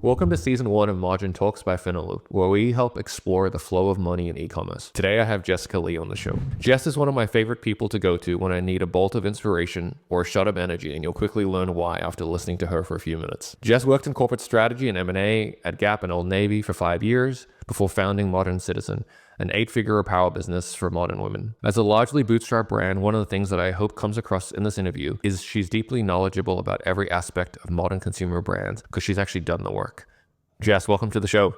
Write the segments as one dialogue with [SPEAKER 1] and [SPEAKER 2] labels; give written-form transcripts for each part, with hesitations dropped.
[SPEAKER 1] Welcome to Season 1 of Margin Talks by Finaloop, where we help explore the flow of money in e-commerce. Today I have Jessica Lee on the show. Jess is one of my favorite people to go to when I need a bolt of inspiration or a shot of energy, and you'll quickly learn why after listening to her for a few minutes. Jess worked in corporate strategy and M&A at Gap and Old Navy for 5 years before founding Modern Citizen, an 8-figure apparel business for modern women. As a largely bootstrap brand, one of the things that I hope comes across in this interview is she's deeply knowledgeable about every aspect of modern consumer brands because she's actually done the work. Jess, welcome to the show.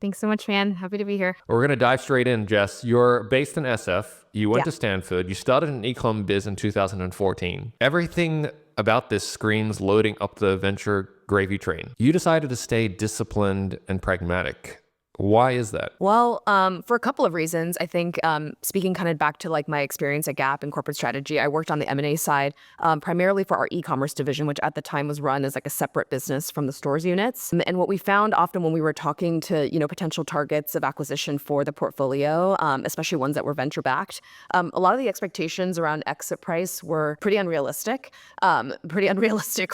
[SPEAKER 2] Thanks so much, man. Happy to be here.
[SPEAKER 1] We're going to dive straight in, Jess. You're based in SF. You went to Stanford. You started an e-com biz in 2014. Everything about this screams loading up the venture gravy train. You decided to stay disciplined and pragmatic. Why is that?
[SPEAKER 2] Well, for a couple of reasons. I think speaking kind of back to like my experience at Gap and corporate strategy, I worked on the M&A side primarily for our e-commerce division, which at the time was run as like a separate business from the stores units. And what we found often when we were talking to potential targets of acquisition for the portfolio, especially ones that were venture backed, a lot of the expectations around exit price were pretty unrealistic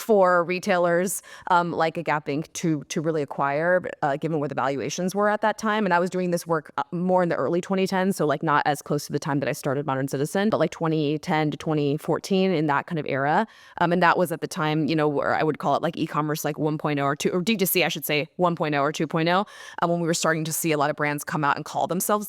[SPEAKER 2] for retailers like a Gap Inc. to really acquire, given where the valuations were at that time. And I was doing this work more in the early 2010s, so like not as close to the time that I started Modern Citizen, but like 2010 to 2014 in that kind of era. And that was at the time, where I would call it like e-commerce like 1.0 or 2, or DTC, I should say 1.0 or 2.0, when we were starting to see a lot of brands come out and call themselves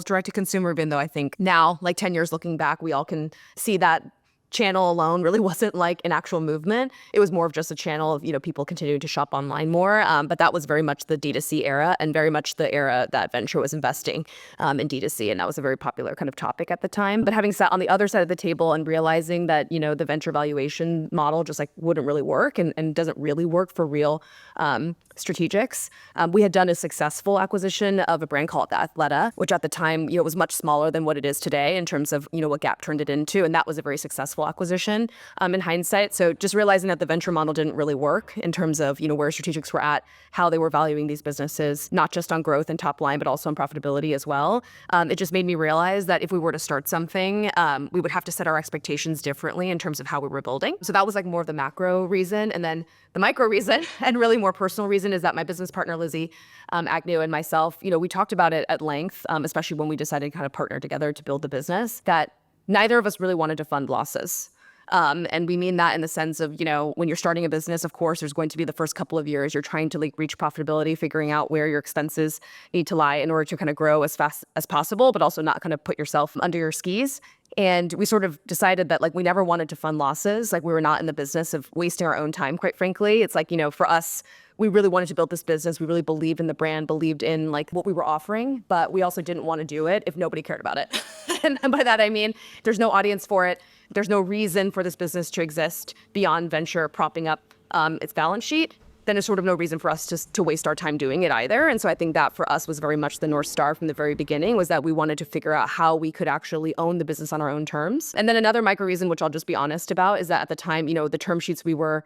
[SPEAKER 2] direct to consumer, even though I think now, like 10 years looking back, we all can see that channel alone really wasn't like an actual movement. It was more of just a channel of, people continuing to shop online more. But that was very much the D2C era and very much the era that venture was investing in D2C. And that was a very popular kind of topic at the time. But having sat on the other side of the table and realizing that, the venture valuation model just like wouldn't really work and doesn't really work for real strategics. We had done a successful acquisition of a brand called Athleta, which at the time, was much smaller than what it is today in terms of, what Gap turned it into. And that was a very successful acquisition in hindsight. So just realizing that the venture model didn't really work in terms of, where strategics were at, how they were valuing these businesses, not just on growth and top line, but also on profitability as well. It just made me realize that if we were to start something, we would have to set our expectations differently in terms of how we were building. So that was like more of the macro reason. And then the micro reason and really more personal reason is that my business partner, Lizzie Agnew, and myself, we talked about it at length, especially when we decided to kind of partner together to build the business, that neither of us really wanted to fund losses. And we mean that in the sense of, when you're starting a business, of course, there's going to be the first couple of years, you're trying to like reach profitability, figuring out where your expenses need to lie in order to kind of grow as fast as possible, but also not kind of put yourself under your skis. And we sort of decided that like we never wanted to fund losses. Like we were not in the business of wasting our own time, quite frankly. It's like, for us, we really wanted to build this business. We really believed in the brand, believed in like what we were offering, but we also didn't want to do it if nobody cared about it. And by that, I mean, there's no audience for it. There's no reason for this business to exist beyond venture propping up its balance sheet. Then there's sort of no reason for us to waste our time doing it either. And so I think that for us was very much the North Star from the very beginning, was that we wanted to figure out how we could actually own the business on our own terms. And then another micro reason, which I'll just be honest about, is that at the time, the term sheets we were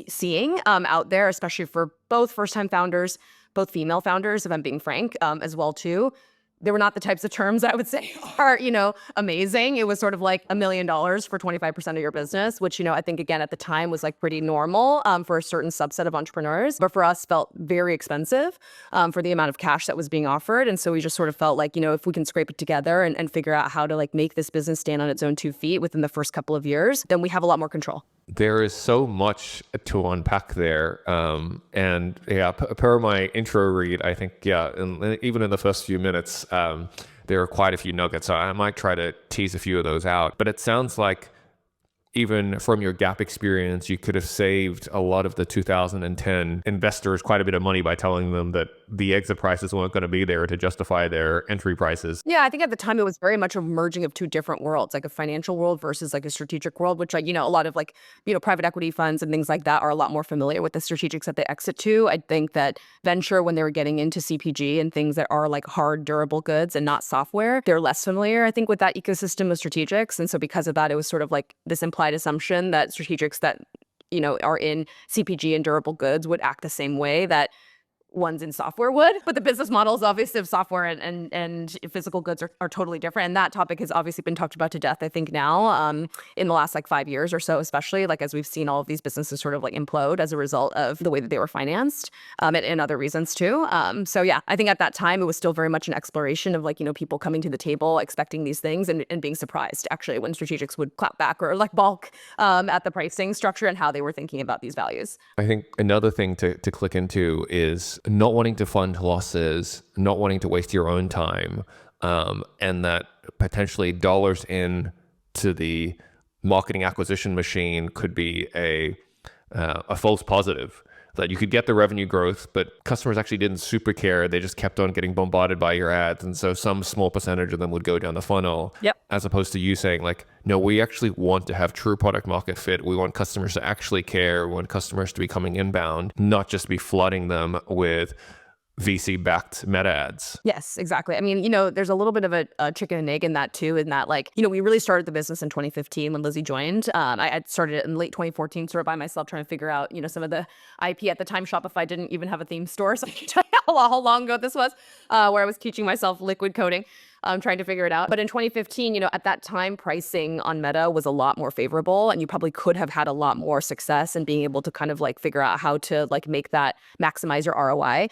[SPEAKER 2] seeing out there, especially for both first-time founders, both female founders, if I'm being frank, as well too, they were not the types of terms I would say are, amazing. It was sort of like $1 million for 25% of your business, which, I think again at the time was like pretty normal for a certain subset of entrepreneurs, but for us felt very expensive for the amount of cash that was being offered. And so we just sort of felt like, if we can scrape it together and figure out how to like make this business stand on its own 2 feet within the first couple of years, then we have a lot more control.
[SPEAKER 1] There is so much to unpack there. And yeah, per my intro read, I think, and even in the first few minutes, there are quite a few nuggets. So I might try to tease a few of those out. But it sounds like even from your Gap experience, you could have saved a lot of the 2010 investors quite a bit of money by telling them that the exit prices weren't going to be there to justify their entry prices.
[SPEAKER 2] Yeah, I think at the time it was very much a merging of two different worlds, like a financial world versus like a strategic world, which like, a lot of like, private equity funds and things like that are a lot more familiar with the strategics that they exit to. I think that venture, when they were getting into CPG and things that are like hard, durable goods and not software, they're less familiar, I think, with that ecosystem of strategics. And so because of that, it was sort of like this implied assumption that strategics that, are in CPG and durable goods would act the same way, that ones in software would. But the business models, obviously, of software and physical goods are totally different. And that topic has obviously been talked about to death, I think, now in the last like 5 years or so, especially like as we've seen all of these businesses sort of like implode as a result of the way that they were financed and other reasons too. So yeah, I think at that time it was still very much an exploration of like, people coming to the table, expecting these things and being surprised actually when strategics would clap back or like balk at the pricing structure and how they were thinking about these values.
[SPEAKER 1] I think another thing to click into is not wanting to fund losses, not wanting to waste your own time, and that potentially dollars in to the marketing acquisition machine could be a false positive. That you could get the revenue growth, but customers actually didn't super care. They just kept on getting bombarded by your ads. And so some small percentage of them would go down the funnel, as opposed to you saying like, no, we actually want to have true product market fit. We want customers to actually care. We want customers to be coming inbound, not just be flooding them with VC-backed meta ads.
[SPEAKER 2] Yes, exactly. I mean, there's a little bit of a chicken and egg in that too, in that like, we really started the business in 2015 when Lizzie joined. I had started it in late 2014 sort of by myself trying to figure out, some of the IP. At the time, Shopify didn't even have a theme store. So I can tell you how long ago this was, where I was teaching myself liquid coding. Trying to figure it out. But in 2015, at that time, pricing on Meta was a lot more favorable, and you probably could have had a lot more success in being able to kind of like figure out how to like make that maximize your ROI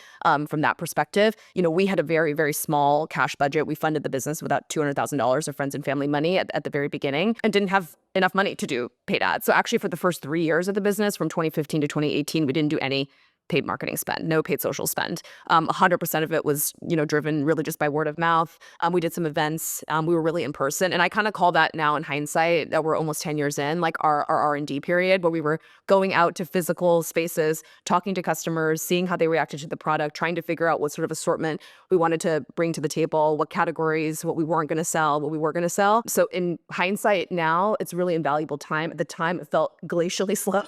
[SPEAKER 2] from that perspective. We had a very, very small cash budget. We funded the business without $200,000 of friends and family money at the very beginning and didn't have enough money to do paid ads. So actually for the first 3 years of the business, from 2015 to 2018, we didn't do any paid marketing spend, no paid social spend. 100% of it was, driven really just by word of mouth. We did some events. We were really in person. And I kind of call that now in hindsight that we're almost 10 years in, like our R&D period, where we were going out to physical spaces, talking to customers, seeing how they reacted to the product, trying to figure out what sort of assortment we wanted to bring to the table, what categories, what we weren't going to sell, what we were going to sell. So in hindsight now, it's really invaluable time. At the time, it felt glacially slow.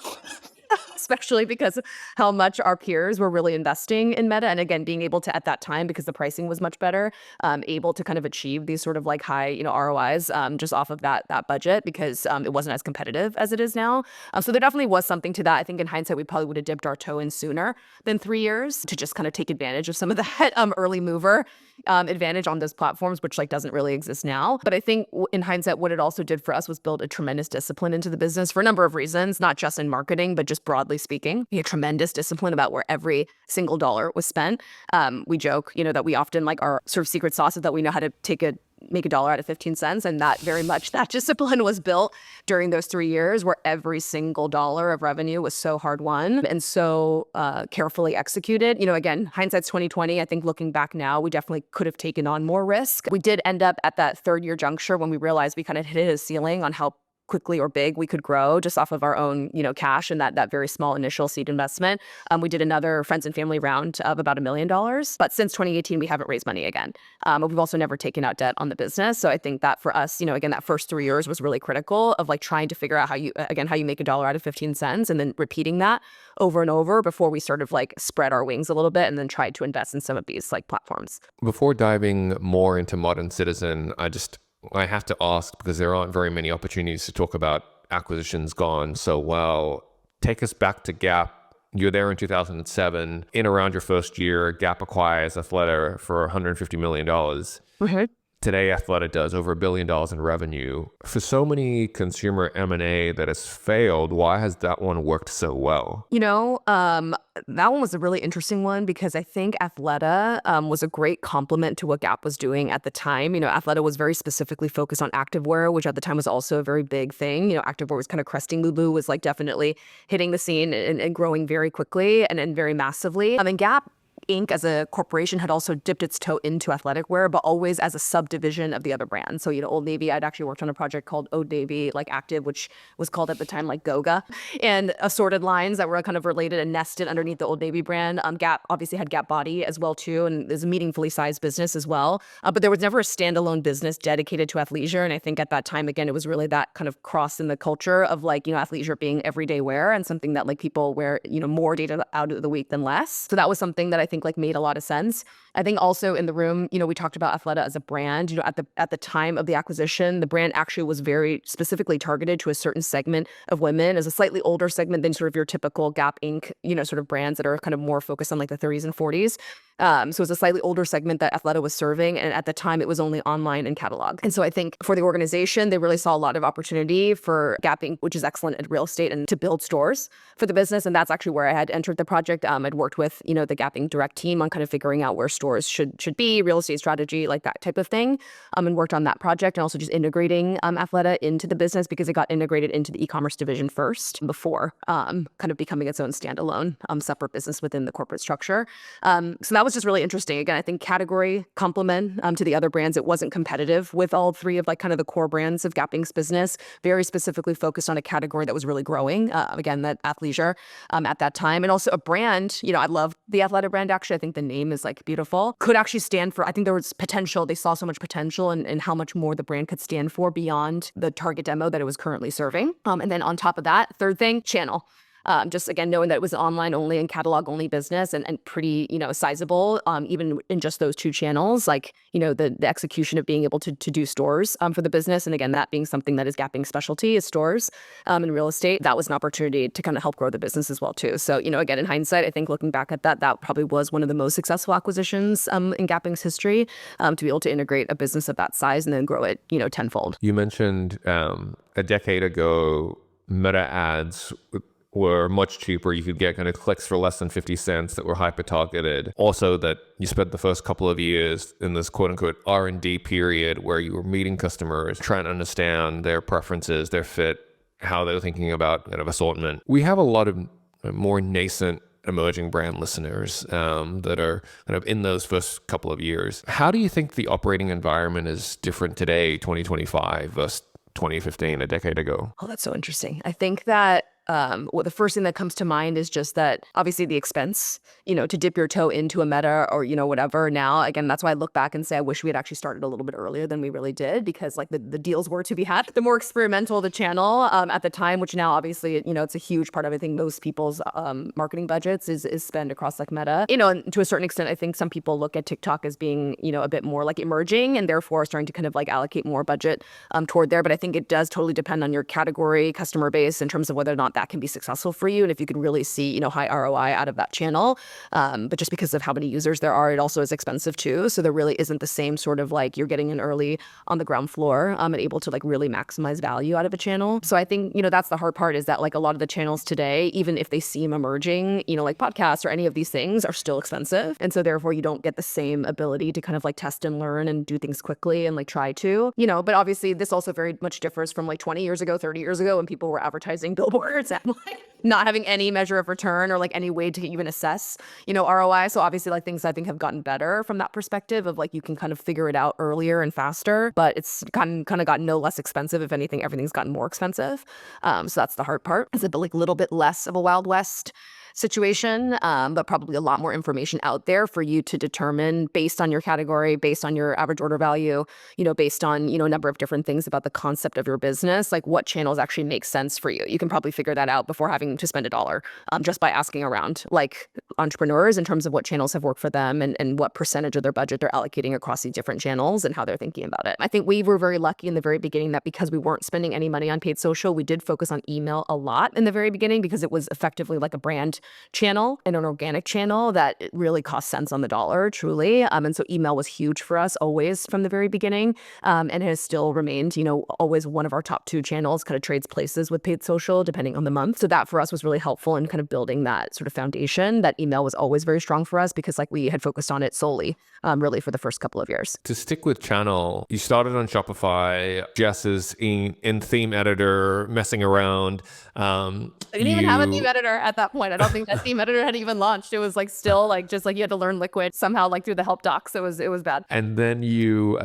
[SPEAKER 2] Especially because of how much our peers were really investing in Meta. And again, being able to, at that time, because the pricing was much better, able to kind of achieve these sort of like high, ROIs just off of that budget, because it wasn't as competitive as it is now. So there definitely was something to that. I think in hindsight, we probably would have dipped our toe in sooner than 3 years to just kind of take advantage of some of that early mover advantage on those platforms, which like doesn't really exist now. But I think in hindsight, what it also did for us was build a tremendous discipline into the business for a number of reasons, not just in marketing, but just broadly speaking. We had tremendous discipline about where every single dollar was spent. We joke, that we often like our sort of secret sauce is that we know how to make a dollar out of 15 cents. And that very much that discipline was built during those 3 years where every single dollar of revenue was so hard won and so carefully executed. Again, hindsight's 2020. I think looking back now, we definitely could have taken on more risk. We did end up at that 3rd year juncture when we realized we kind of hit a ceiling on how quickly or big we could grow just off of our own, cash and that very small initial seed investment. We did another friends and family round of about $1 million. But since 2018, we haven't raised money again. We've also never taken out debt on the business. So I think that for us, again, that first 3 years was really critical of like trying to figure out how you make a dollar out of 15 cents and then repeating that over and over before we sort of like spread our wings a little bit and then tried to invest in some of these like platforms.
[SPEAKER 1] Before diving more into Modern Citizen, I have to ask, because there aren't very many opportunities to talk about acquisitions gone so well. Take us back to Gap. You're there in 2007. In around your first year, Gap acquires Athleta for $150 million.
[SPEAKER 2] Mm-hmm.
[SPEAKER 1] Today, Athleta does over $1 billion in revenue. For so many consumer M&A that has failed, why has that one worked so well?
[SPEAKER 2] That one was a really interesting one because I think Athleta was a great complement to what Gap was doing at the time. Athleta was very specifically focused on activewear, which at the time was also a very big thing. Activewear was kind of cresting. Lulu was like definitely hitting the scene and growing very quickly and very massively. And Gap Inc. as a corporation had also dipped its toe into athletic wear, but always as a subdivision of the other brands. So, Old Navy, I'd actually worked on a project called Old Navy, like Active, which was called at the time like Goga, and assorted lines that were kind of related and nested underneath the Old Navy brand. Gap obviously had Gap Body as well too, and is a meaningfully sized business as well. But there was never a standalone business dedicated to athleisure. And I think at that time, again, it was really that kind of cross in the culture of like, athleisure being everyday wear and something that like people wear, more days out of the week than less. So that was something that I think think like made a lot of sense. I think also in the room, we talked about Athleta as a brand. At the time of the acquisition, the brand actually was very specifically targeted to a certain segment of women, as a slightly older segment than sort of your typical Gap Inc., sort of brands that are kind of more focused on like the 30s and 40s. So it's a slightly older segment that Athleta was serving. And at the time, it was only online and catalog. And so I think for the organization, they really saw a lot of opportunity for Gap Inc., which is excellent at real estate, and to build stores for the business. And that's actually where I had entered the project. I'd worked with, the Gap Inc. direct team on kind of figuring out where stores should be, real estate strategy, like that type of thing, and worked on that project, and also just integrating Athleta into the business, because it got integrated into the e-commerce division first before kind of becoming its own standalone separate business within the corporate structure. So that was just really interesting. Again, I think category complement to the other brands. It wasn't competitive with all three of like kind of the core brands of Gap Inc.'s business, very specifically focused on a category that was really growing. Again, that athleisure at that time. And also a brand, I love the Athleta brand. Actually, I think the name is like beautiful. Could actually stand for, I think there was potential. They saw so much potential in how much more the brand could stand for beyond the target demo that it was currently serving. And then on top of that, third thing, channel. Just again, knowing that it was online only and catalog only business, and pretty, sizable, even in just those two channels, like, the execution of being able to do stores for the business. And again, that being something that is Gap Inc.'s specialty is stores in real estate. That was an opportunity to kind of help grow the business as well too. So, again, in hindsight, I think looking back at that probably was one of the most successful acquisitions in Gap Inc.'s history, to be able to integrate a business of that size and then grow it, tenfold.
[SPEAKER 1] You mentioned a decade ago, Meta ads were much cheaper. You could get kind of clicks for less than 50 cents that were hyper targeted. Also that you spent the first couple of years in this quote unquote R&D period where you were meeting customers, trying to understand their preferences, their fit, how they're thinking about kind of assortment. We have a lot of more nascent emerging brand listeners that are kind of in those first couple of years. How do you think the operating environment is different today, 2025 versus 2015, a decade ago?
[SPEAKER 2] Oh, that's so interesting. I think that the first thing that comes to mind is just that obviously the expense, to dip your toe into a Meta or, whatever now, again, that's why I look back and say, I wish we had actually started a little bit earlier than we really did, because like the deals were to be had. The more experimental the channel at the time, which now obviously, it's a huge part of, I think, most people's marketing budgets is spend across like Meta, and to a certain extent, I think some people look at TikTok as being, a bit more like emerging and therefore starting to kind of like allocate more budget toward there. But I think it does totally depend on your category, customer base, in terms of whether or not that can be successful for you, and if you can really see, high ROI out of that channel. But just because of how many users there are, it also is expensive too. So there really isn't the same sort of like you're getting in early on the ground floor and able to like really maximize value out of a channel. So I think, that's the hard part, is that like a lot of the channels today, even if they seem emerging, like podcasts or any of these things, are still expensive. And so therefore you don't get the same ability to kind of like test and learn and do things quickly and like try to, but obviously this also very much differs from like 20 years ago, 30 years ago, when people were advertising billboards and like not having any measure of return or like any way to even assess, ROI. So obviously like things I think have gotten better from that perspective of like you can kind of figure it out earlier and faster, but it's kind of gotten no less expensive. If anything, everything's gotten more expensive. So that's the hard part. It's a bit like a little bit less of a Wild West situation, but probably a lot more information out there for you to determine based on your category, based on your average order value, based on, a number of different things about the concept of your business, like what channels actually make sense for you. You can probably figure that out before having to spend $1, just by asking around like entrepreneurs in terms of what channels have worked for them and what percentage of their budget they're allocating across these different channels and how they're thinking about it. I think we were very lucky in the very beginning that because we weren't spending any money on paid social, we did focus on email a lot in the very beginning, because it was effectively like a brand channel and an organic channel that it really cost cents on the dollar, truly. And so email was huge for us always from the very beginning, and has still remained, always one of our top 2 channels, kind of trades places with paid social depending on the month. So that for us was really helpful in kind of building that sort of foundation. That email was always very strong for us because like we had focused on it solely, really for the first couple of years.
[SPEAKER 1] To stick with channel, you started on Shopify. Jess is in theme editor, messing around.
[SPEAKER 2] I didn't even have a theme editor at that point. I don't think that theme editor had even launched. It was like still like just like you had to learn Liquid somehow like through the help docs. It was bad.
[SPEAKER 1] And then you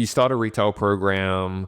[SPEAKER 1] start a retail program.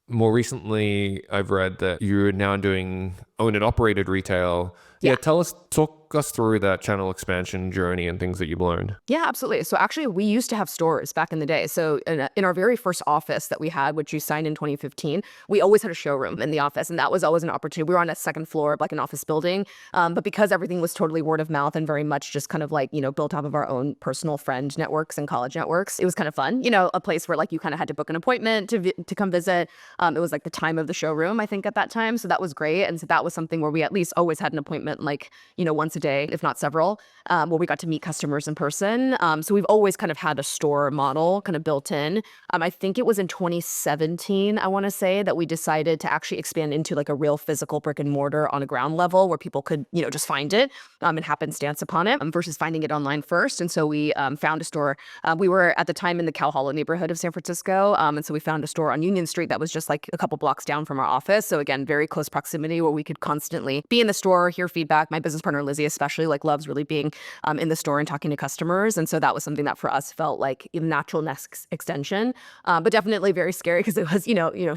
[SPEAKER 1] More recently, I've read that you're now doing owned and operated retail. Yeah, talk talk us through that channel expansion journey and things that you've learned?
[SPEAKER 2] Yeah, absolutely. So actually, we used to have stores back in the day. So in our very first office that we had, which you signed in 2015, we always had a showroom in the office, and that was always an opportunity. We were on a second floor of like an office building, but because everything was totally word of mouth and very much just kind of like, built off of our own personal friend networks and college networks, it was kind of fun. A place where like you kind of had to book an appointment to come visit. It was like the time of the showroom, I think, at that time. So that was great. And so that was something where we at least always had an appointment, like, once a day, if not several, where we got to meet customers in person. So we've always kind of had a store model kind of built in. I think it was in 2017, I want to say, that we decided to actually expand into like a real physical brick and mortar on a ground level where people could, just find it and happenstance upon it versus finding it online first. And so we found a store. We were at the time in the Cal Hollow neighborhood of San Francisco. And so we found a store on Union Street that was just like a couple blocks down from our office. So again, very close proximity where we could constantly be in the store, hear feedback. My business partner, Lizzie, especially, like loves really being in the store and talking to customers. And so that was something that for us felt like a natural next extension, but definitely very scary because it was,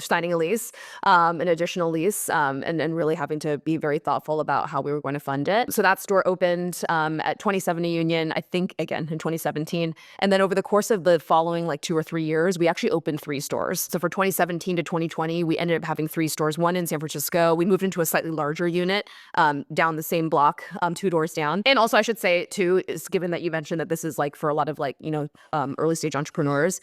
[SPEAKER 2] signing a lease, an additional lease, and really having to be very thoughtful about how we were going to fund it. So that store opened at 2070 Union, I think, again, in 2017. And then over the course of the following like 2 or 3 years, we actually opened 3 stores. So for 2017 to 2020, we ended up having 3 stores, one in San Francisco. We moved into a slightly larger unit down the same block, 2 doors down. And also I should say too, is given that you mentioned that this is like for a lot of like, early stage entrepreneurs,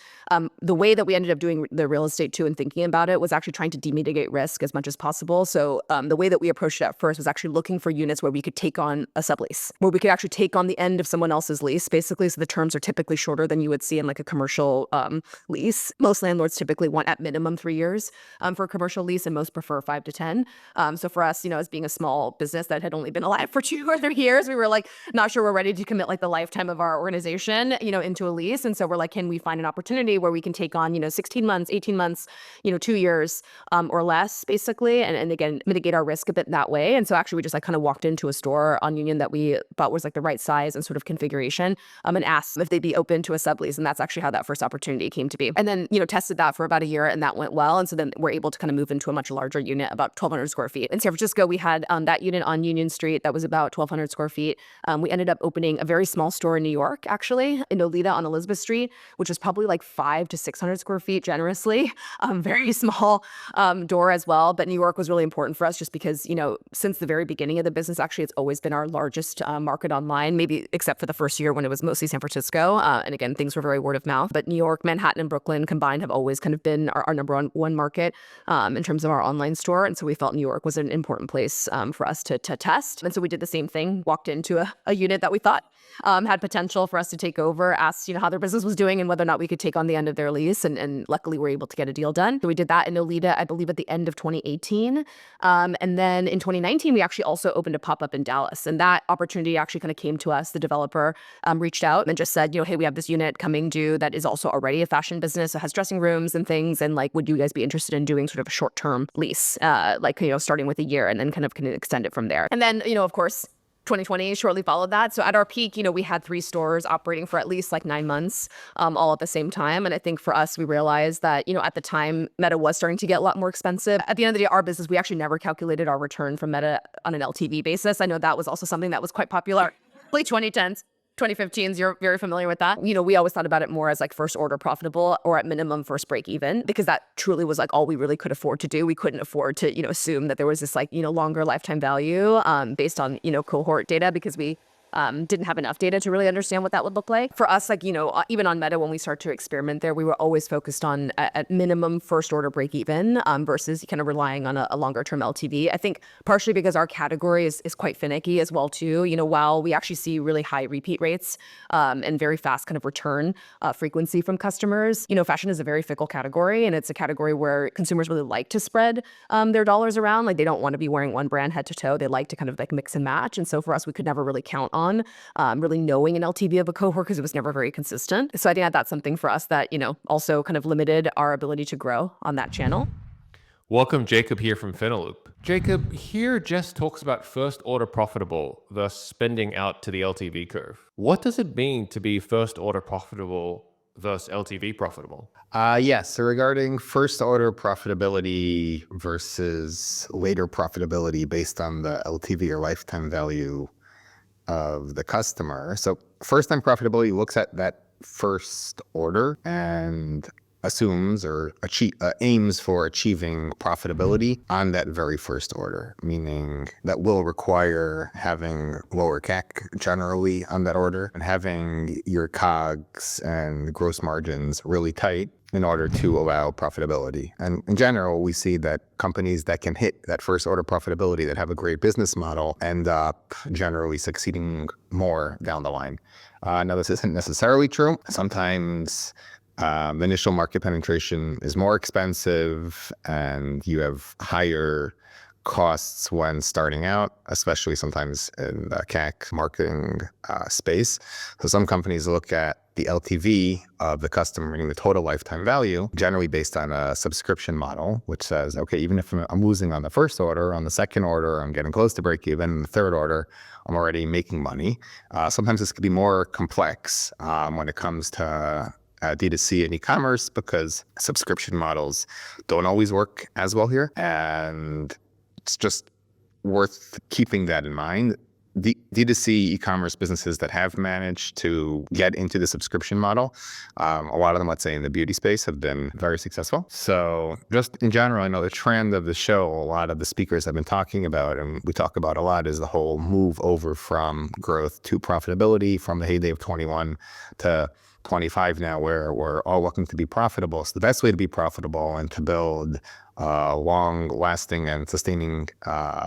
[SPEAKER 2] the way that we ended up doing the real estate too and thinking about it was actually trying to demitigate risk as much as possible. So the way that we approached it at first was actually looking for units where we could take on a sublease, where we could actually take on the end of someone else's lease, basically. So the terms are typically shorter than you would see in like a commercial lease. Most landlords typically want at minimum 3 years for a commercial lease, and most prefer 5 to 10. So for us, as being a small business that had only been alive for 2 or 3 years, we were like not sure we're ready to commit like the lifetime of our organization, into a lease. And so we're like, can we find an opportunity where we can take on, 16 months, 18 months, 2 years or less, basically, and again, mitigate our risk a bit that way. And so actually we just like kind of walked into a store on Union that we thought was like the right size and sort of configuration, and asked if they'd be open to a sublease. And that's actually how that first opportunity came to be. And then, tested that for about a year, and that went well. And so then we're able to kind of move into a much larger unit, about 1,200 square feet. In San Francisco, we had that unit on Union Street that was about 1,200 square feet. We ended up opening a very small store in New York, actually, in Athleta on Elizabeth Street, which was probably like 500 to 600 square feet generously. Very small door as well. But New York was really important for us just because, since the very beginning of the business, actually, it's always been our largest market online, maybe except for the first year when it was mostly San Francisco. And again, things were very word of mouth. But New York, Manhattan, and Brooklyn combined have always kind of been our number one market in terms of our online store. And so we felt New York was an important place for us to test. And so we did the same thing, walked into a unit that we thought had potential for us to take over, asked, how their business was doing and whether or not we could take on the end of their lease. And luckily, we were able to get a deal done. So we did that in Athleta, I believe, at the end of 2018. And then in 2019, we actually also opened a pop-up in Dallas. And that opportunity actually kind of came to us. The developer reached out and just said, hey, we have this unit coming due that is also already a fashion business. It has dressing rooms and things. And like, would you guys be interested in doing sort of a short-term lease, starting with a year and then kind of can extend it from there? And then, of course, 2020 shortly followed that. So at our peak, we had 3 stores operating for at least like 9 months, all at the same time. And I think for us, we realized that, at the time, Meta was starting to get a lot more expensive. At the end of the day, our business, we actually never calculated our return from Meta on an LTV basis. I know that was also something that was quite popular late 2010s. 2015s, you're very familiar with that. We always thought about it more as like first order profitable or at minimum first break even, because that truly was like all we really could afford to do. We couldn't afford to, assume that there was this like, longer lifetime value based on, cohort data, because we didn't have enough data to really understand what that would look like. For us, like, even on Meta, when we start to experiment there, we were always focused on at minimum first order break even versus kind of relying on a longer term LTV. I think partially because our category is quite finicky as well too. While we actually see really high repeat rates and very fast kind of return frequency from customers, fashion is a very fickle category, and it's a category where consumers really like to spread their dollars around. Like, they don't want to be wearing one brand head to toe. They like to kind of like mix and match. And so for us, we could never really count on really knowing an LTV of a cohort because it was never very consistent. So I think that's something for us that, also kind of limited our ability to grow on that channel.
[SPEAKER 1] Welcome, Jacob here from Finaloop. Jacob, here Jess talks about first order profitable, thus spending out to the LTV curve. What does it mean to be first order profitable, thus LTV profitable?
[SPEAKER 3] Yes. So regarding first order profitability versus later profitability based on the LTV or lifetime value, of the customer. So first-time profitability looks at that first order and assumes or aims for achieving profitability on that very first order, meaning that will require having lower CAC generally on that order and having your COGS and gross margins really tight in order to allow profitability. And in general, we see that companies that can hit that first order profitability, that have a great business model, end up generally succeeding more down the line. Now, this isn't necessarily true. Sometimes the initial market penetration is more expensive and you have higher costs when starting out, especially sometimes in the CAC marketing space. So some companies look at the LTV of the customer, meaning the total lifetime value, generally based on a subscription model, which says, okay, even if I'm losing on the first order, on the second order, I'm getting close to break even, and the third order, I'm already making money. Sometimes this could be more complex when it comes to D2C and e-commerce, because subscription models don't always work as well here. And it's just worth keeping that in mind. The D2C e-commerce businesses that have managed to get into the subscription model, a lot of them, let's say in the beauty space, have been very successful. So just in general, I know the trend of the show, a lot of the speakers have been talking about, and we talk about a lot, is the whole move over from growth to profitability from the heyday of 21 to 25 now, where we're all looking to be profitable. So the best way to be profitable and to build a long-lasting and sustaining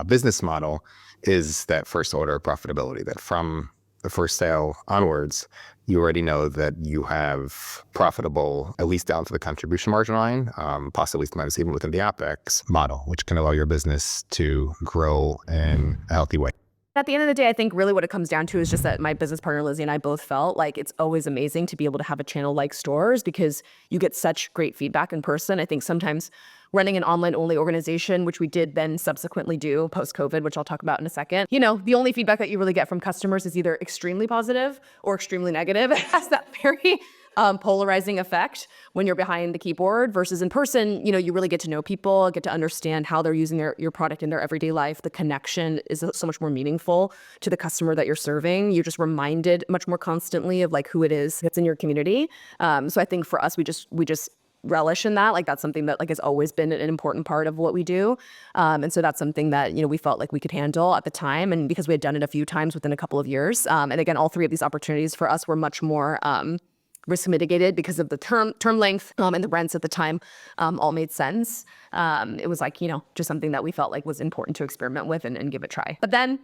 [SPEAKER 3] business model is that first order profitability, that from the first sale onwards, you already know that you have profitable, at least down to the contribution margin line, possibly sometimes even within the OpEx model, which can allow your business to grow in a healthy way.
[SPEAKER 2] At the end of the day, I think really what it comes down to is just that my business partner, Lizzie, and I both felt like it's always amazing to be able to have a channel like stores because you get such great feedback in person. I think sometimes running an online-only organization, which we did then subsequently do post-COVID, which I'll talk about in a second, the only feedback that you really get from customers is either extremely positive or extremely negative. It has that very polarizing effect when you're behind the keyboard versus in person. You really get to know people, get to understand how they're using your product in their everyday life. The connection is so much more meaningful to the customer that you're serving. You're just reminded much more constantly of like who it is that's in your community. So I think for us, we just relish in that. Like that's something that like has always been an important part of what we do. And so that's something that, we felt like we could handle at the time. And because we had done it a few times within a couple of years. And again, all three of these opportunities for us were much more risk mitigated because of the term length and the rents at the time all made sense. It was like, just something that we felt like was important to experiment with and give it a try. But then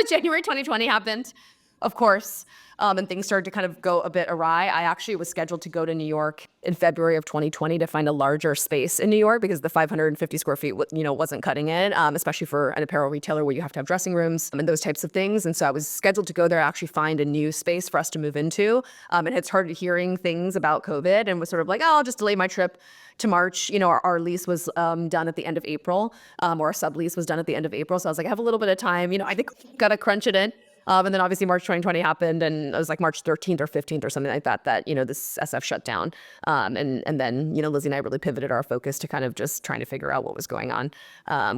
[SPEAKER 2] January 2020 happened, of course, and things started to kind of go a bit awry. I actually was scheduled to go to New York in February of 2020 to find a larger space in New York because the 550 square feet, wasn't cutting it, especially for an apparel retailer where you have to have dressing rooms and those types of things. And so I was scheduled to go there, actually find a new space for us to move into, and had started hearing things about COVID and was sort of like, oh, I'll just delay my trip to March. Our lease was done at the end of April, or our sublease was done at the end of April. So I was like, I have a little bit of time, I think gotta crunch it in. And then obviously March 2020 happened, and it was like March 13th or 15th or something like that, this SF shut down. And then, Lizzie and I really pivoted our focus to kind of just trying to figure out what was going on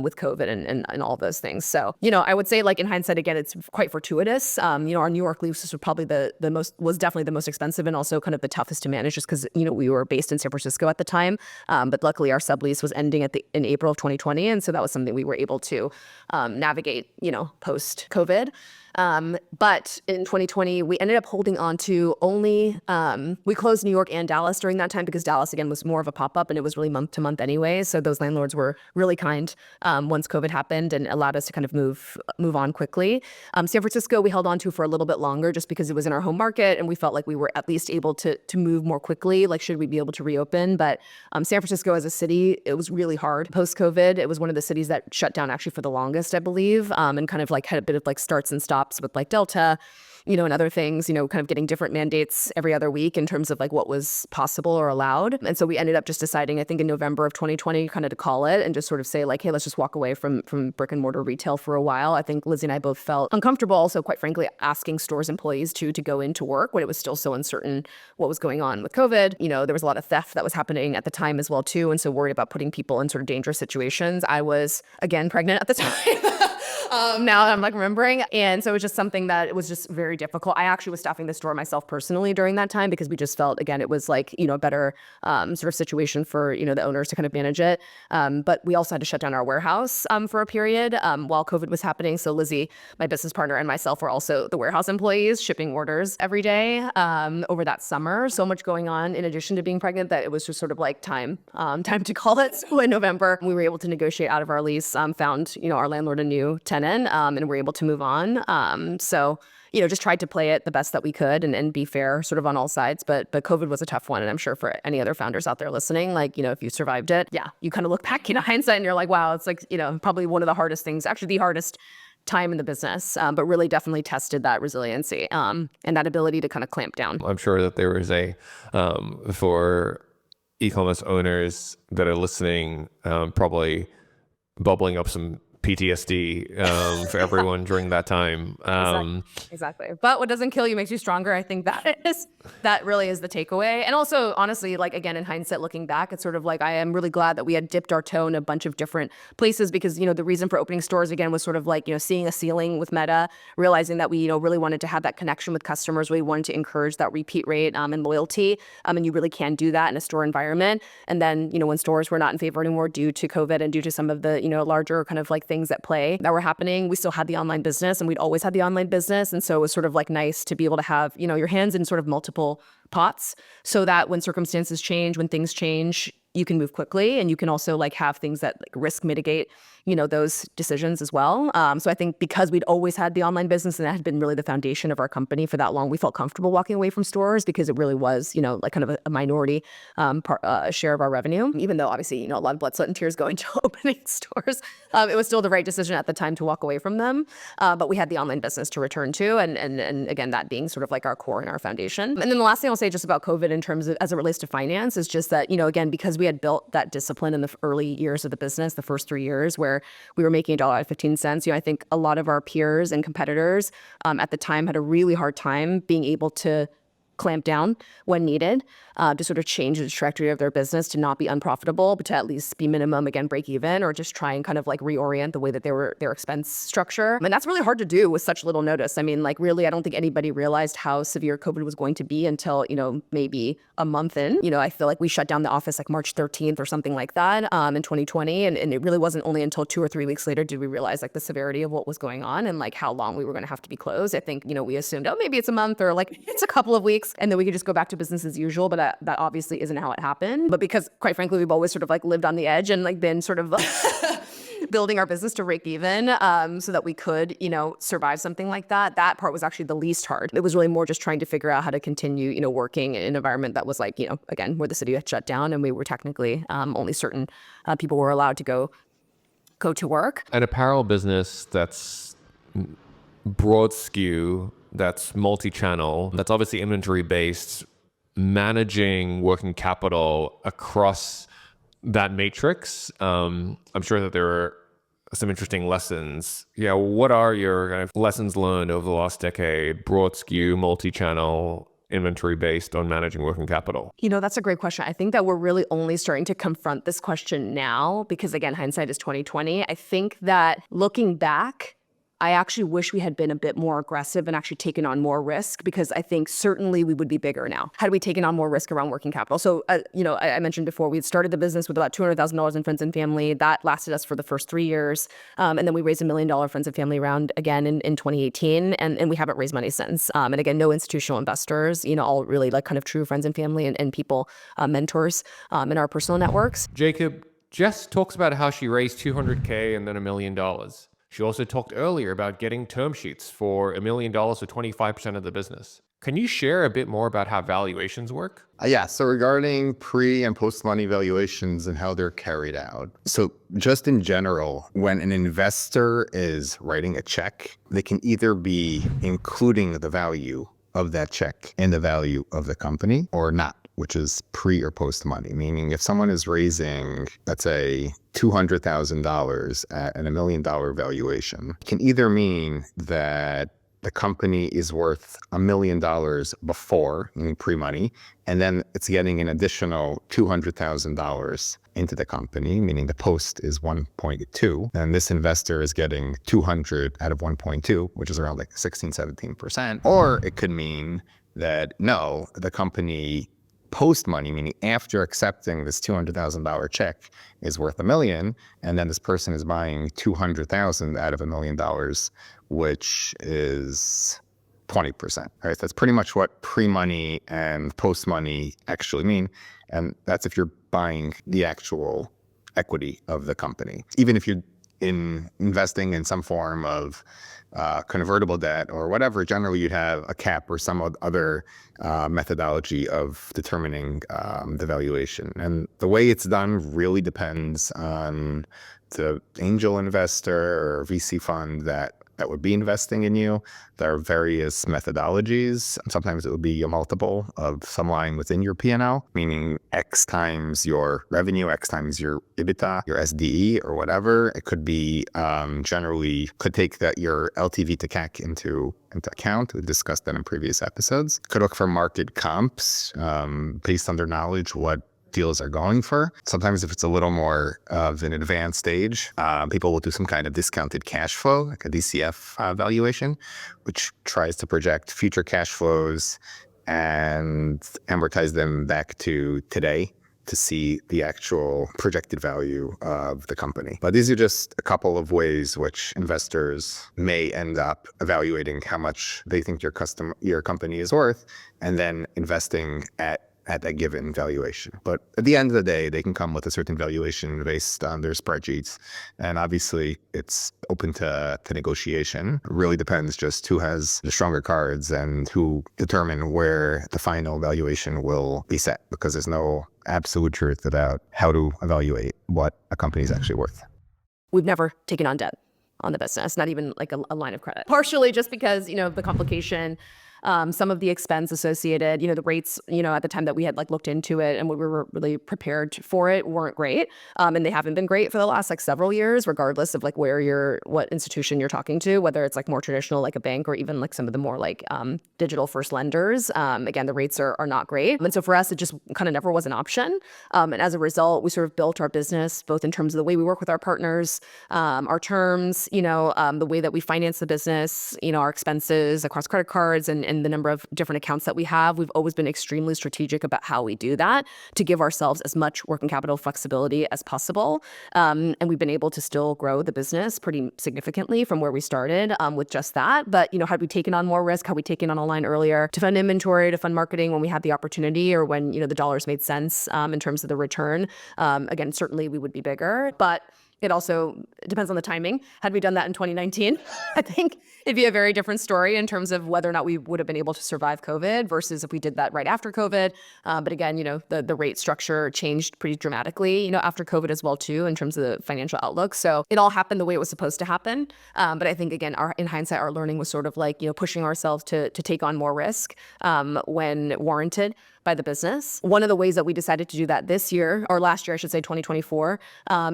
[SPEAKER 2] with COVID and all those things. So, I would say like in hindsight, again, it's quite fortuitous. Our New York lease was probably was definitely the most expensive and also kind of the toughest to manage just because, we were based in San Francisco at the time. But luckily our sublease was ending in April of 2020. And so that was something we were able to navigate, post COVID. But in 2020, we ended up holding on to only, we closed New York and Dallas during that time because Dallas, again, was more of a pop-up and it was really month to month anyway. So those landlords were really kind once COVID happened and allowed us to kind of move on quickly. San Francisco, we held on to for a little bit longer just because it was in our home market and we felt like we were at least able to move more quickly, like should we be able to reopen. But San Francisco as a city, it was really hard post-COVID. It was one of the cities that shut down actually for the longest, I believe, and kind of like had a bit of like starts and stops with like Delta, and other things, kind of getting different mandates every other week in terms of like what was possible or allowed. And so we ended up just deciding, I think in November of 2020, kind of to call it and just sort of say like, hey, let's just walk away from brick and mortar retail for a while. I think Lizzie and I both felt uncomfortable also, quite frankly, asking stores employees to go into work when it was still so uncertain what was going on with COVID. There was a lot of theft that was happening at the time as well too. And so worried about putting people in sort of dangerous situations. I was, again, pregnant at the time. Now I'm like remembering. And so it was just something that it was just very difficult. I actually was staffing the store myself personally during that time because we just felt, again, it was like, a better sort of situation for, the owners to kind of manage it. But we also had to shut down our warehouse for a period while COVID was happening. So Lizzie, my business partner, and myself were also the warehouse employees shipping orders every day over that summer. So much going on in addition to being pregnant that it was just sort of like time to call it. So in November, we were able to negotiate out of our lease, found, our landlord a new tenant, and were able to move on. So just tried to play it the best that we could and be fair sort of on all sides. But COVID was a tough one. And I'm sure for any other founders out there listening, like, if you survived it, yeah, you kind of look back, hindsight and you're like, wow, it's like, probably one of the hardest things, actually the hardest time in the business, but really definitely tested that resiliency and that ability to kind of clamp down.
[SPEAKER 1] I'm sure that there is for e-commerce owners that are listening, probably bubbling up some PTSD for everyone during that time.
[SPEAKER 2] Exactly. But what doesn't kill you makes you stronger. I think that really is the takeaway. And also, honestly, like, again, in hindsight, looking back, it's sort of like, I am really glad that we had dipped our toe in a bunch of different places because, the reason for opening stores, again, was sort of like, seeing a ceiling with Meta, realizing that we, really wanted to have that connection with customers. We wanted to encourage that repeat rate and loyalty. And you really can do that in a store environment. And then, when stores were not in favor anymore due to COVID and due to some of the, larger kind of like things at play that were happening, we still had the online business and we'd always had the online business. And so it was sort of like nice to be able to have, your hands in sort of multiple pots so that when circumstances change, when things change, you can move quickly and you can also like have things that like risk mitigate, those decisions as well. So I think because we'd always had the online business and that had been really the foundation of our company for that long, we felt comfortable walking away from stores because it really was, like kind of a minority share of our revenue, even though obviously, a lot of blood, sweat, and tears going to opening stores. It was still the right decision at the time to walk away from them. But we had the online business to return to. And again, that being sort of like our core and our foundation. And then the last thing I'll say just about COVID in terms of as it relates to finance is just that, again, because we had built that discipline in the early years of the business, the first 3 years where we were making $1.15. I think a lot of our peers and competitors at the time had a really hard time being able to clamp down when needed to sort of change the trajectory of their business to not be unprofitable, but to at least be minimum, again, break even, or just try and kind of like reorient the way that their expense structure. And that's really hard to do with such little notice. I mean, like really, I don't think anybody realized how severe COVID was going to be until, maybe a month in. I feel like we shut down the office like March 13th or something like that in 2020. And it really wasn't only until 2 or 3 weeks later did we realize like the severity of what was going on and like how long we were going to have to be closed. I think, we assumed, oh, maybe it's a month or like it's a couple of weeks and then we could just go back to business as usual. But that obviously isn't how it happened. But because quite frankly, we've always sort of like lived on the edge and like been sort of building our business to break even so that we could, survive something like that. That part was actually the least hard. It was really more just trying to figure out how to continue, working in an environment that was like, again, where the city had shut down and we were technically only certain people were allowed to go to work.
[SPEAKER 1] An apparel business that's broad skew, that's multi-channel, that's obviously inventory based, managing working capital across that matrix. I'm sure that there are some interesting lessons. Yeah, what are your kind of lessons learned over the last decade, broad skew, multi-channel, inventory based on managing working capital?
[SPEAKER 2] That's a great question. I think that we're really only starting to confront this question now because again, hindsight is 2020. I think that looking back, I actually wish we had been a bit more aggressive and actually taken on more risk because I think certainly we would be bigger now had we taken on more risk around working capital. So, I mentioned before, we had started the business with about $200,000 in friends and family. That lasted us for the first 3 years. And then we raised $1 million friends and family round again in 2018. And we haven't raised money since. And again, no institutional investors, all really like kind of true friends and family and people, mentors in our personal networks.
[SPEAKER 1] Jacob, Jess talks about how she raised $200K and then $1 million. She also talked earlier about getting term sheets for $1 million for 25% of the business. Can you share a bit more about how valuations work?
[SPEAKER 3] Yeah, so regarding pre and post money valuations and how they're carried out. So just in general, when an investor is writing a check, they can either be including the value of that check in the value of the company or not, which is pre or post money. Meaning if someone is raising, let's say, $200,000 at a $1 million valuation, can either mean that the company is worth $1 million before, meaning pre-money, and then it's getting an additional $200,000 into the company, meaning the post is 1.2, and this investor is getting 200 out of 1.2, which is around like 16, 17%. Or it could mean that no, the company post money, meaning after accepting this $200,000 check, is worth $1 million, and then this person is buying 200,000 out of $1 million, which is 20%. Right? That's pretty much what pre-money and post-money actually mean, and that's if you're buying the actual equity of the company. Even if you're investing in some form of convertible debt or whatever, generally you'd have a cap or some other methodology of determining the valuation. And the way it's done really depends on the angel investor or VC fund that would be investing in you. There are various methodologies. Sometimes it would be a multiple of some line within your P&L, meaning X times your revenue, X times your EBITDA, your SDE or whatever. It could be generally could take your LTV to CAC into account. We've discussed that in previous episodes. Could look for market comps based on their knowledge, what deals are going for. Sometimes if it's a little more of an advanced stage, people will do some kind of discounted cash flow, like a DCF valuation, which tries to project future cash flows and amortize them back to today to see the actual projected value of the company. But these are just a couple of ways which investors may end up evaluating how much they think your company is worth, and then investing at that given valuation. But at the end of the day, they can come with a certain valuation based on their spreadsheets. And obviously, it's open to negotiation. It really depends just who has the stronger cards and who determine where the final valuation will be set, because there's no absolute truth about how to evaluate what a company is actually worth.
[SPEAKER 2] We've never taken on debt on the business, not even like a line of credit. Partially just because, the complication, some of the expense associated, the rates, at the time that we had looked into it and we were really prepared for it weren't great. And they haven't been great for the last several years, regardless of what institution you're talking to, whether it's more traditional, like a bank, or even some of the more digital first lenders. Again, the rates are not great. And so for us, it just kind of never was an option. And as a result, we sort of built our business, both in terms of the way we work with our partners, our terms, the way that we finance the business, our expenses across credit cards and the number of different accounts that we have. We've always been extremely strategic about how we do that to give ourselves as much working capital flexibility as possible. And we've been able to still grow the business pretty significantly from where we started with just that. But, had we taken on more risk, had we taken on a line earlier to fund inventory, to fund marketing when we had the opportunity, or when, the dollars made sense in terms of the return, again, certainly we would be bigger. But it also depends on the timing. Had we done that in 2019, I think it'd be a very different story in terms of whether or not we would have been able to survive COVID versus if we did that right after COVID. But again, the rate structure changed pretty dramatically, after COVID as well too, in terms of the financial outlook. So it all happened the way it was supposed to happen. But I think, again, in hindsight, our learning was sort of pushing ourselves to take on more risk when warranted by the business. One of the ways that we decided to do that this year, or last year, I should say 2024,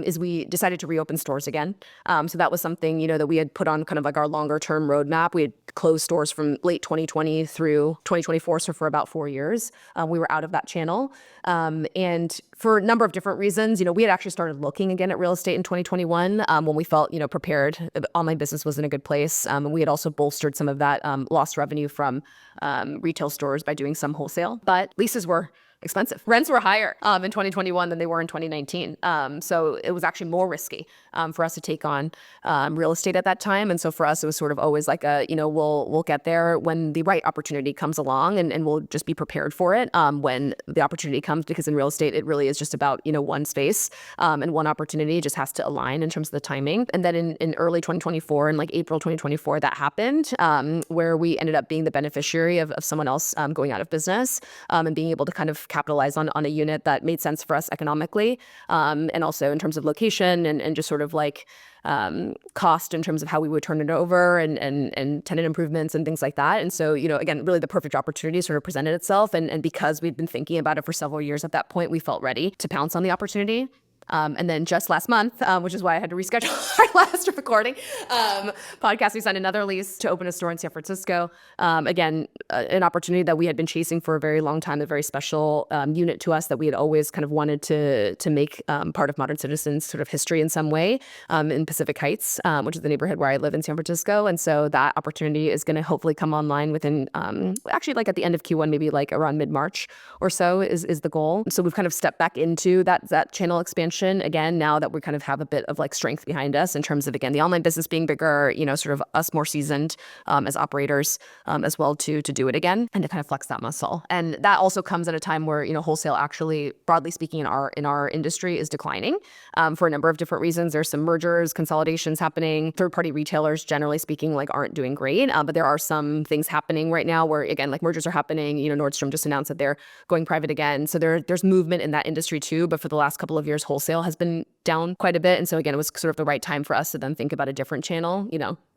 [SPEAKER 2] is we decided to reopen stores again. So that was something, that we had put on kind of our longer term roadmap. We had closed stores from late 2020 through 2024. So for about 4 years, we were out of that channel. And for a number of different reasons, we had actually started looking again at real estate in 2021 when we felt, prepared. The online business was in a good place. And we had also bolstered some of that lost revenue from retail stores by doing some wholesale. But leases were expensive. Rents were higher in 2021 than they were in 2019. So it was actually more risky for us to take on real estate at that time. And so for us, it was sort of always we'll get there when the right opportunity comes along, and we'll just be prepared for it when the opportunity comes, because in real estate, it really is just about, one space and one opportunity. It just has to align in terms of the timing. And then in early 2024, in April 2024, that happened where we ended up being the beneficiary of someone else going out of business and being able to kind of capitalize on a unit that made sense for us economically, and also in terms of location and just sort of cost in terms of how we would turn it over and tenant improvements and things like that. And so, again, really the perfect opportunity sort of presented itself. And because we'd been thinking about it for several years at that point, we felt ready to pounce on the opportunity. And then just last month, which is why I had to reschedule our last recording podcast, we signed another lease to open a store in San Francisco. Again, an opportunity that we had been chasing for a very long time, a very special unit to us that we had always kind of wanted to make part of Modern Citizen's sort of history in some way in Pacific Heights, which is the neighborhood where I live in San Francisco. And so that opportunity is going to hopefully come online within, actually like at the end of Q1, maybe like around mid-March or so is the goal. So we've kind of stepped back into that channel expansion again, now that we kind of have a bit of like strength behind us in terms of, again, the online business being bigger, sort of us more seasoned as operators as well to do it again and to kind of flex that muscle. And that also comes at a time where, wholesale actually, broadly speaking, in our industry is declining for a number of different reasons. There's some mergers, consolidations happening. Third-party retailers, generally speaking, like aren't doing great. But there are some things happening right now where, again, like mergers are happening. Nordstrom just announced that they're going private again. So there's movement in that industry too. But for the last couple of years, wholesale has been down quite a bit. And so again, it was sort of the right time for us to then think about a different channel,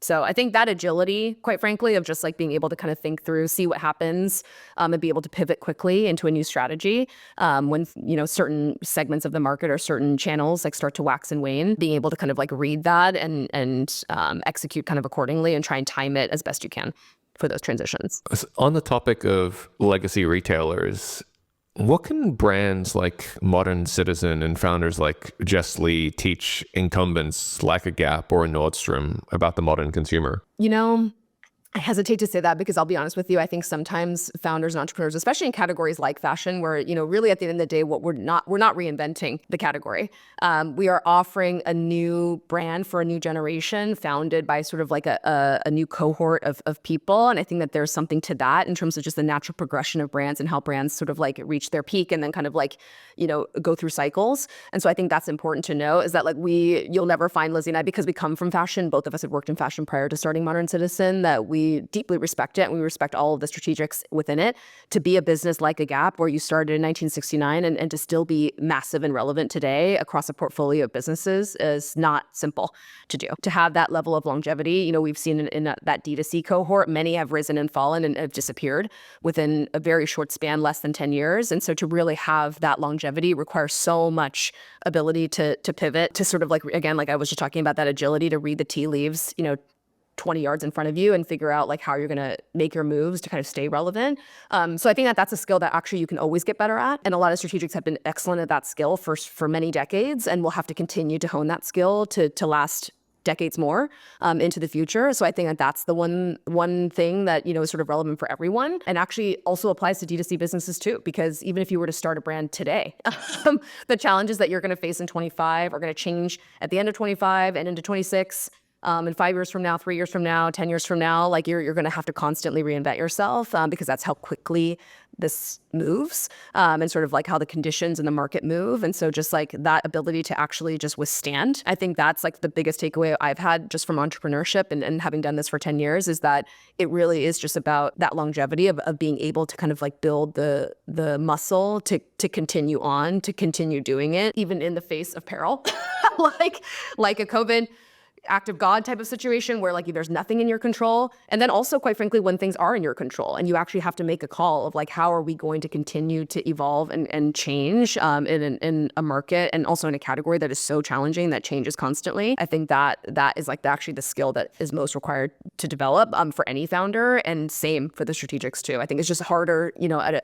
[SPEAKER 2] So I think that agility, quite frankly, of just like being able to kind of think through, see what happens, and be able to pivot quickly into a new strategy when, certain segments of the market or certain channels like start to wax and wane, being able to kind of like read that and execute kind of accordingly and try and time it as best you can for those transitions.
[SPEAKER 1] On the topic of legacy retailers, what can brands like Modern Citizen and founders like Jess Lee teach incumbents like a Gap or a Nordstrom about the modern consumer?
[SPEAKER 2] I hesitate to say that because I'll be honest with you, I think sometimes founders and entrepreneurs, especially in categories like fashion, where, really at the end of the day, we're not reinventing the category. We are offering a new brand for a new generation founded by sort of like a new cohort of people. And I think that there's something to that in terms of just the natural progression of brands and how brands sort of like reach their peak and then kind of like, go through cycles. And so I think that's important to know is that like you'll never find Lizzie and I, because we come from fashion, both of us had worked in fashion prior to starting Modern Citizen, that we deeply respect it and we respect all of the strategics within it. To be a business like a Gap where you started in 1969 and to still be massive and relevant today across a portfolio of businesses is not simple to do. To have that level of longevity, we've seen in that DTC cohort, many have risen and fallen and have disappeared within a very short span, less than 10 years. And so to really have that longevity requires so much ability to pivot, to sort of like, again, like I was just talking about, that agility to read the tea leaves, 20 yards in front of you and figure out like how you're going to make your moves to kind of stay relevant. So I think that that's a skill that actually you can always get better at. And a lot of strategics have been excellent at that skill for many decades, and will have to continue to hone that skill to last decades more into the future. So I think that that's the one thing that, is sort of relevant for everyone, and actually also applies to D2C businesses too, because even if you were to start a brand today, the challenges that you're going to face in 25 are going to change at the end of 25 and into 26. And 5 years from now, 3 years from now, 10 years from now, like you're going to have to constantly reinvent yourself because that's how quickly this moves and sort of like how the conditions in the market move. And so just like that ability to actually just withstand, I think that's like the biggest takeaway I've had just from entrepreneurship and having done this for 10 years is that it really is just about that longevity of being able to kind of like build the muscle to continue on, to continue doing it, even in the face of peril, like a COVID act of God type of situation where like there's nothing in your control. And then also, quite frankly, when things are in your control and you actually have to make a call of like, how are we going to continue to evolve and change in a market and also in a category that is so challenging, that changes constantly. I think that is like actually the skill that is most required to develop for any founder, and same for the strategics too. I think it's just harder,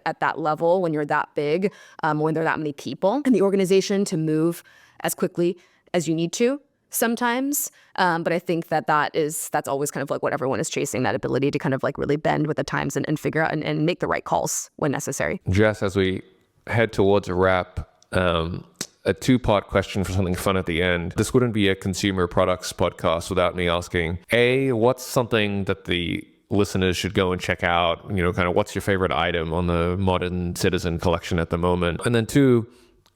[SPEAKER 2] at that level when you're that big, when there are that many people in the organization to move as quickly as you need to sometimes. But I think that's always kind of like what everyone is chasing, that ability to kind of like really bend with the times and figure out and make the right calls when necessary.
[SPEAKER 1] Jess, as we head towards a wrap, a two-part question for something fun at the end. This wouldn't be a consumer products podcast without me asking, A, what's something that the listeners should go and check out? Kind of what's your favorite item on the Modern Citizen collection at the moment? And then two,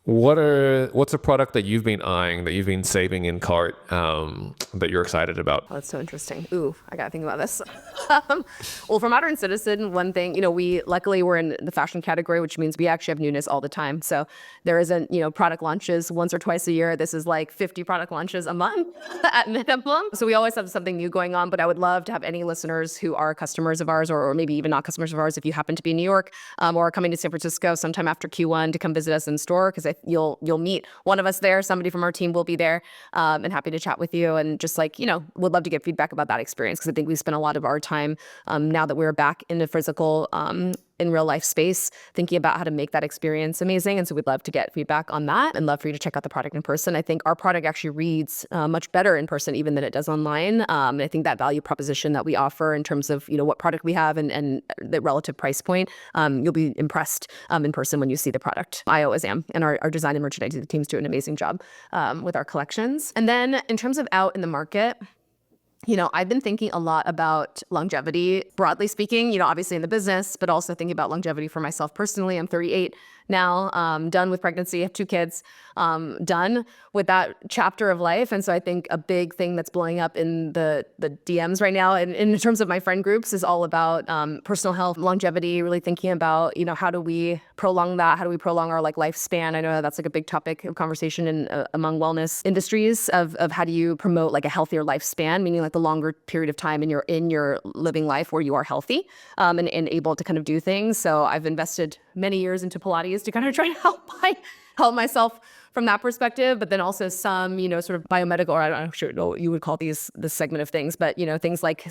[SPEAKER 1] what's a product that you've been eyeing, that you've been saving in cart, that you're excited about?
[SPEAKER 2] Oh, that's so interesting. Ooh, I gotta think about this. Well, for Modern Citizen, one thing, we luckily we're in the fashion category, which means we actually have newness all the time. So there isn't, product launches once or twice a year. This is like 50 product launches a month at minimum. So we always have something new going on, but I would love to have any listeners who are customers of ours, or maybe even not customers of ours, if you happen to be in New York or are coming to San Francisco sometime after Q1 to come visit us in store, because I you'll meet one of us there. Somebody from our team will be there, and happy to chat with you. And just like, would love to get feedback about that experience, because I think we spent a lot of our time now that we're back in the physical in real life space, thinking about how to make that experience amazing. And so we'd love to get feedback on that, and love for you to check out the product in person. I think our product actually reads much better in person even than it does online. And I think that value proposition that we offer in terms of, what product we have and the relative price point, you'll be impressed in person when you see the product. I always am. And our design and merchandising teams do an amazing job with our collections. And then in terms of out in the market, I've been thinking a lot about longevity, broadly speaking, obviously in the business, but also thinking about longevity for myself personally. I'm 38 now, done with pregnancy, I have 2 kids, done with that chapter of life. And so I think a big thing that's blowing up in the DMs right now, and in terms of my friend groups, is all about personal health, longevity, really thinking about, how do we prolong that? How do we prolong our lifespan? I know that's a big topic of conversation among wellness industries of how do you promote a healthier lifespan, meaning the longer period of time in your living life where you are healthy and able to kind of do things. So I've invested many years into Pilates to kind of try to help myself from that perspective, but then also some, sort of biomedical, or I'm not sure what you would call this segment of things, but, things like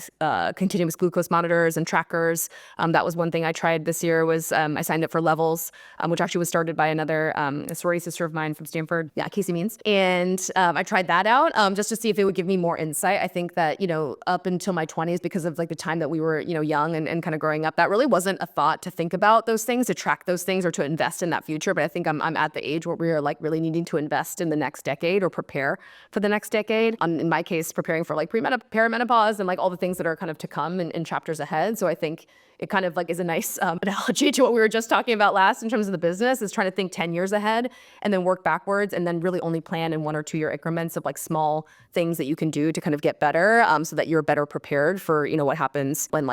[SPEAKER 2] continuous glucose monitors and trackers. That was one thing I tried this year was I signed up for Levels, which actually was started by another sorority sister of mine from Stanford, Casey Means. And I tried that out just to see if it would give me more insight. I think that, up until my 20s, because of the time that we were, young and kind of growing up, that really wasn't a thought to think about those things, to track those things, or to invest in that future. But I think I'm at the age where we are really needing to invest in the next decade, or prepare for the next decade. In my case, preparing for perimenopause and all the things that are kind of to come in chapters ahead. So I think it kind of is a nice analogy to what we were just talking about last in terms of the business, is trying to think 10 years ahead and then work backwards, and then really only plan in 1 or 2 year increments of small things that you can do to kind of get better, so that you're better prepared for, what happens when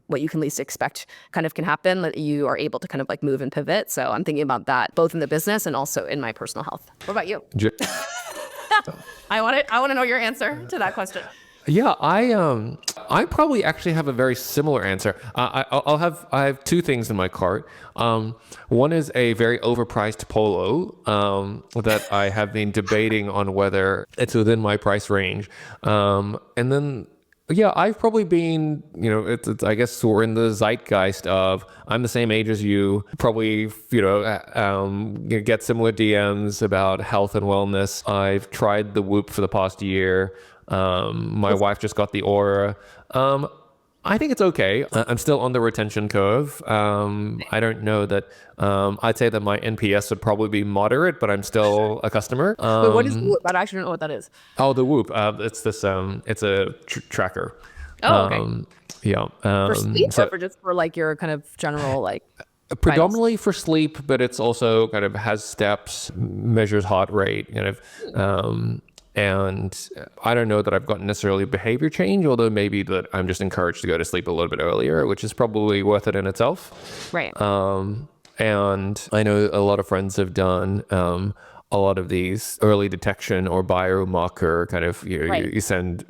[SPEAKER 2] what you can least expect kind of can happen, that you are able to kind of move and pivot. So I'm thinking about that both in the business and also in my personal health. What about you? I want to know your answer to that question.
[SPEAKER 1] Yeah, I probably actually have a very similar answer. I have 2 things in my cart. One is a very overpriced polo that I have been debating on whether it's within my price range. And then I've probably been, it's I guess we're in the zeitgeist of I'm the same age as you, probably, get similar DMs about health and wellness. I've tried the Whoop for the past year. My wife just got the Aura. I think it's okay. I'm still on the retention curve. I don't know that. I'd say that my NPS would probably be moderate, but I'm still a customer.
[SPEAKER 2] Wait, what is Whoop? I actually don't know what that is.
[SPEAKER 1] Oh, the Whoop. It's this. It's a tracker.
[SPEAKER 2] Oh, okay.
[SPEAKER 1] Yeah.
[SPEAKER 2] For sleep, or for just for your kind of general
[SPEAKER 1] predominantly vitals? For sleep, but it's also kind of has steps, measures heart rate, kind of. And I don't know that I've gotten necessarily a behavior change, although maybe that I'm just encouraged to go to sleep a little bit earlier, which is probably worth it in itself.
[SPEAKER 2] Right.
[SPEAKER 1] And I know a lot of friends have done a lot of these early detection or biomarker kind of, you send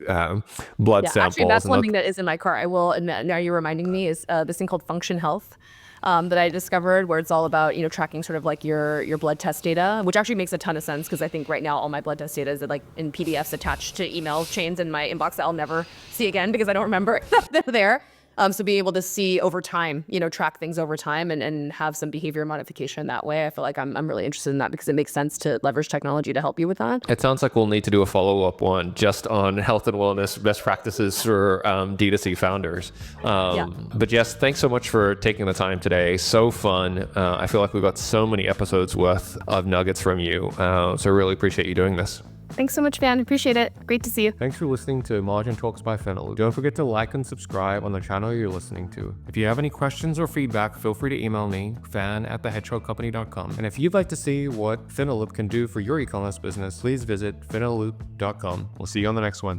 [SPEAKER 1] blood samples.
[SPEAKER 2] Actually, that's one thing that is in my cart. I will admit, now you're reminding me, is this thing called Function Health. That I discovered, where it's all about, tracking sort of your blood test data, which actually makes a ton of sense, because I think right now all my blood test data is in PDFs attached to email chains in my inbox that I'll never see again because I don't remember they're there. So being able to see over time, track things over time and have some behavior modification that way, I feel like I'm really interested in that, because it makes sense to leverage technology to help you with that.
[SPEAKER 1] It sounds like we'll need to do a follow-up one just on health and wellness best practices for D2C founders. But Jess, thanks so much for taking the time today. So fun. I feel like we got so many episodes worth of nuggets from you. So I really appreciate you doing this.
[SPEAKER 2] Thanks so much, Van. Appreciate it. Great to see you.
[SPEAKER 1] Thanks for listening to Margin Talks by Finaloop. Don't forget to like and subscribe on the channel you're listening to. If you have any questions or feedback, feel free to email me, fan@thehedgehogcompany.com. And if you'd like to see what Finaloop can do for your e-commerce business, please visit finaloop.com. We'll see you on the next one.